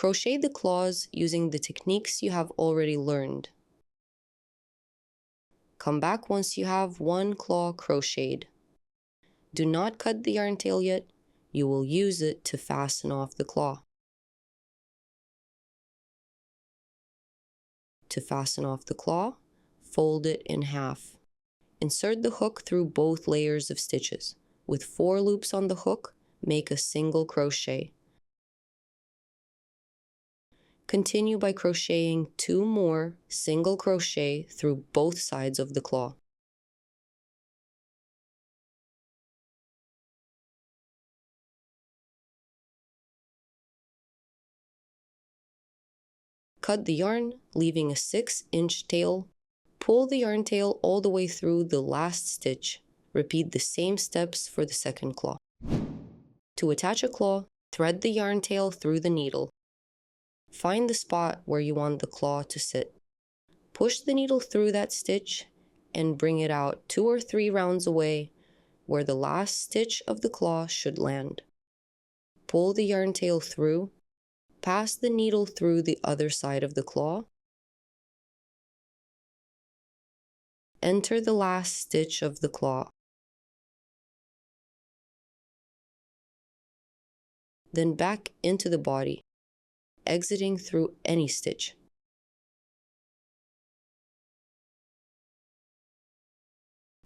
Crochet the claws using the techniques you have already learned. Come back once you have one claw crocheted. Do not cut the yarn tail yet, you will use it to fasten off the claw. To fasten off the claw, fold it in half. Insert the hook through both layers of stitches. With 4 loops on the hook, make a single crochet. Continue by crocheting 2 more single crochet through both sides of the claw. Cut the yarn, leaving a 6-inch tail. Pull the yarn tail all the way through the last stitch. Repeat the same steps for the second claw. To attach a claw, thread the yarn tail through the needle. Find the spot where you want the claw to sit. Push the needle through that stitch and bring it out 2 or 3 rounds away where the last stitch of the claw should land. Pull the yarn tail through. Pass the needle through the other side of the claw. Enter the last stitch of the claw. Then back into the body, exiting through any stitch.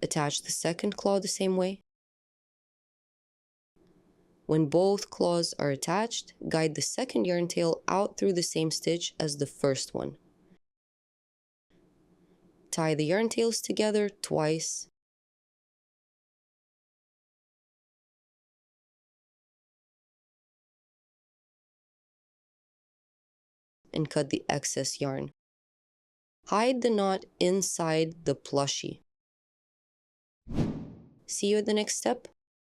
Attach the second claw the same way. When both claws are attached, guide the second yarn tail out through the same stitch as the first one. Tie the yarn tails together twice. And cut the excess yarn. Hide the knot inside the plushie. See you at the next step.